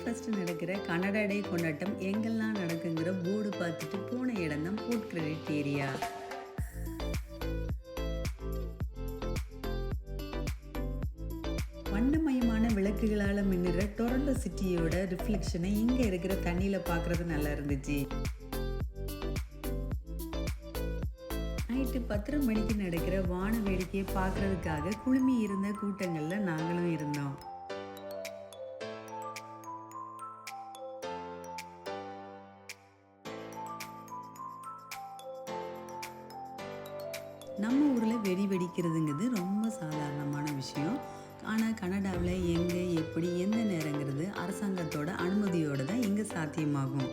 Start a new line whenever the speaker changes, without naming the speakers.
First நடக்கிற Canada டே கொண்டாட்டம் எங்கெல்லாம் நடக்குங்கிற போர்டு பார்த்துட்டு போன இடம் தான் போர்ட் கிரெடிட் ஏரியா. வண்ணமயமான விளக்குகளால் மின்னுற டொரண்டோ சிட்டியோட ரிஃப்ளெக்ஷனை இங்கே இருக்கிற தண்ணியில் பார்க்குறது நல்லா இருந்துச்சு. நைட்டு 10:30 மணிக்கு நடக்கிற வான வேடிக்கையை பார்க்கறதுக்காக குழுமி இருந்த கூட்டங்களில் நாங்களும் இருந்தோம். நம்ம ஊரில் வெடி வெடிக்கிறதுங்கிறது ரொம்ப சாதாரணமான விஷயம். ஆனால் கனடாவில் எங்கே எப்படி எந்த நேரங்கிறது அரசாங்கத்தோட அனுமதியோடு தான் இங்கே சாத்தியமாகும்.